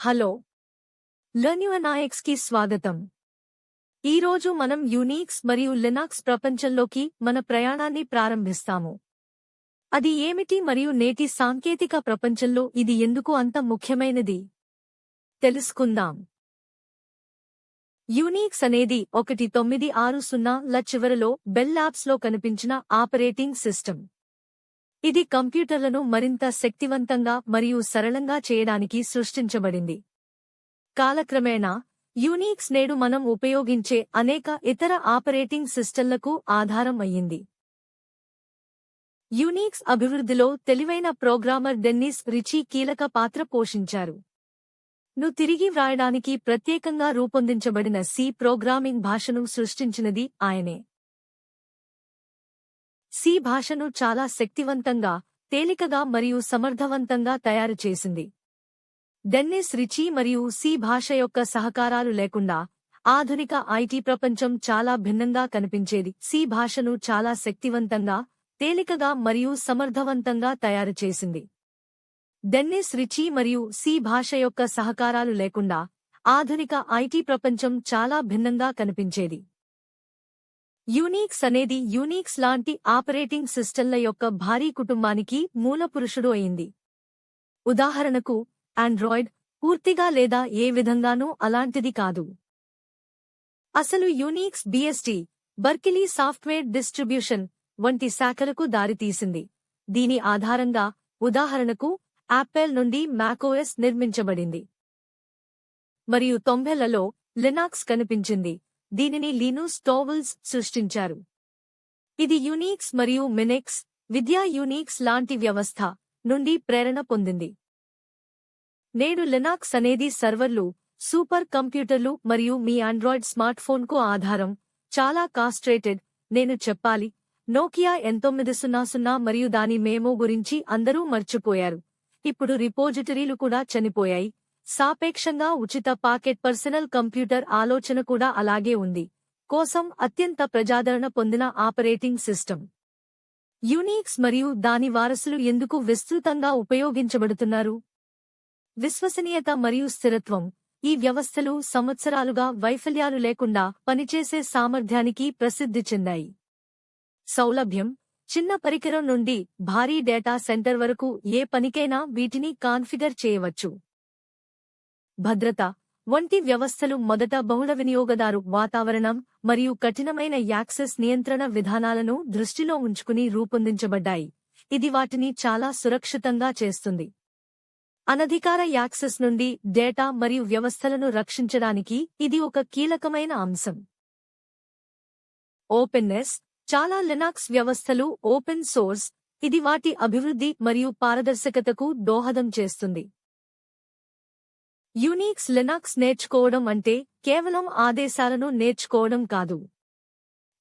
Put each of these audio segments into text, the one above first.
Hello, లెర్న్యూఎన్ఐఎక్స్కి స్వాగతం. ఈరోజు మనం యూనిక్స్ మరియు లినక్స్ ప్రపంచంలోకి మన ప్రయాణాన్ని ప్రారంభిస్తాము. అది ఏమిటి మరియు నేటి సాంకేతిక ప్రపంచంలో ఇది ఎందుకు అంత ముఖ్యమైనది తెలుసుకుందాం. యూనిక్స్ అనేది 1960ల చివరలో బెల్ ల్యాబ్స్లో కనిపించిన ఆపరేటింగ్ సిస్టమ్. ఇది కంప్యూటర్లను మరింత శక్తివంతంగా మరియు సరళంగా చేయడానికి సృష్టించబడింది. కాలక్రమేణా యూనిక్స్ నేడు మనం ఉపయోగించే అనేక ఇతర ఆపరేటింగ్ సిస్టంలకు ఆధారం అయ్యింది. యూనిక్స్ అభివృద్ధిలో తెలివైన ప్రోగ్రామర్ డెన్నిస్ రిచీ కీలక పాత్ర పోషించారు. ను తిరిగి వ్రాయడానికి ప్రత్యేకంగా రూపొందించబడిన సి ప్రోగ్రామింగ్ భాషను సృష్టించినది ఆయనే. సి భాషను చాలా శక్తివంతంగా, తేలికగా మరియు సమర్థవంతంగా తయారుచేసింది. డెన్నిస్ రిచీ మరియు సి భాష యొక్క సహకారాలు లేకుండా ఆధునిక ఐటీ ప్రపంచం చాలా భిన్నంగా కనిపించేది. సి భాషను చాలా శక్తివంతంగా, తేలికగా మరియు సమర్థవంతంగా తయారుచేసింది. డెన్నిస్ రిచీ మరియు సి భాష యొక్క సహకారాలు లేకుండా ఆధునిక ఐటీ ప్రపంచం చాలా భిన్నంగా కనిపించేది. యూనిక్స్ అనేది యూనిక్స్ లాంటి ఆపరేటింగ్ సిస్టంల యొక్క భారీ కుటుంబానికి మూలపురుషుడు అయింది. ఉదాహరణకు ఆండ్రాయిడ్ పూర్తిగా లేదా ఏ విధంగానూ అలాంటిది కాదు. అసలు Unix BST, Berkeley software distribution వంటి శాఖలకు దారితీసింది. దీని ఆధారంగా ఉదాహరణకు యాపిల్ నుండి మ్యాక్ఓఎస్ నిర్మించబడింది. మరియు 90లలో లినక్స్ కనిపించింది. దీనిని లినక్స్ టోర్వాల్డ్స్ సృష్టించారు. ఇది యూనిక్స్ మరియు మినిక్స్, విద్యా యూనిక్స్ లాంటి వ్యవస్థ నుండి ప్రేరణ పొందింది. నేడు లినక్స్ అనేది సర్వర్లు, సూపర్ కంప్యూటర్లు మరియు మీ ఆండ్రాయిడ్ స్మార్ట్ఫోన్కు ఆధారం. చాలా కాస్ట్రేటెడ్. నేను చెప్పాలి, నోకియా 900 మరియు దాని మెమో గురించి అందరూ మర్చిపోయారు. ఇప్పుడు రిపోజిటరీలు కూడా చనిపోయాయి. సాపేక్షంగా ఉచిత పాకెట్ పర్సనల్ కంప్యూటర్ ఆలోచన కూడా అలాగే ఉంది. కోసం అత్యంత ప్రజాదరణ పొందిన ఆపరేటింగ్ సిస్టమ్. యూనిక్స్ మరియు దాని వారసులు ఎందుకు విస్తృతంగా ఉపయోగించబడుతున్నారు? విశ్వసనీయత మరియు స్థిరత్వం. ఈ వ్యవస్థలు సంవత్సరాలుగా వైఫల్యాలు లేకుండా పనిచేసే సామర్థ్యానికి ప్రసిద్ధి చెందాయి. సౌలభ్యం. చిన్న పరికరం నుండి భారీ డేటా సెంటర్ వరకు ఏ పనికైనా వీటిని కాన్ఫిగర్ చేయవచ్చు. భద్రత వంటి వ్యవస్థలు మొదట బహుళ వినియోగదారు వాతావరణం మరియు కఠినమైన యాక్సెస్ నియంత్రణ విధానాలను దృష్టిలో ఉంచుకుని రూపొందించబడ్డాయి. ఇది వాటిని చాలా సురక్షితంగా చేస్తుంది. అనధికార యాక్సెస్ నుండి డేటా మరియు వ్యవస్థలను రక్షించడానికి ఇది ఒక కీలకమైన అంశం. ఓపెన్నెస్. చాలా లినక్స్ వ్యవస్థలు ఓపెన్ సోర్స్. ఇది వాటి అభివృద్ధి మరియు పారదర్శకతకు దోహదం చేస్తుంది. యూనిక్స్ లినక్స్ నేర్చుకోవడం అంటే కేవలం ఆదేశాలను నేర్చుకోవడం కాదు.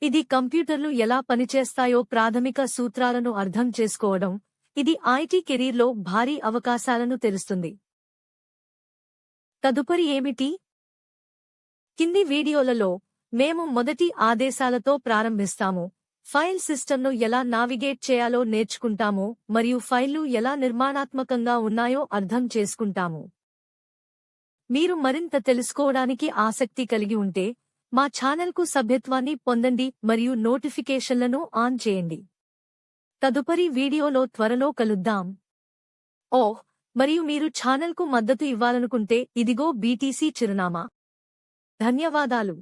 ఇది కంప్యూటర్లు ఎలా పనిచేస్తాయో ప్రాథమిక సూత్రాలను అర్థం చేసుకోవడం. ఇది ఐటీ కెరీర్లో భారీ అవకాశాలను తెరుస్తుంది. తదుపరి ఏమిటి? కింది వీడియోలలో మేము మొదటి ఆదేశాలతో ప్రారంభిస్తాము. ఫైల్ సిస్టమ్ను ఎలా నావిగేట్ చేయాలో నేర్చుకుంటాము మరియు ఫైళ్లు ఎలా నిర్మాణాత్మకంగా ఉన్నాయో అర్థం చేసుకుంటాము. మీరు మరింత తెలుసుకోవడానికి ఆసక్తి కలిగి ఉంటే మా ఛానల్కు సభ్యత్వాన్ని పొందండి మరియు నోటిఫికేషన్లను ఆన్ చేయండి. తదుపరి వీడియోలో త్వరలో కలుద్దాం. మరియు మీరు ఛానల్కు మద్దతు ఇవ్వాలనుకుంటే ఇదిగో BTC చిరునామా. ధన్యవాదాలు.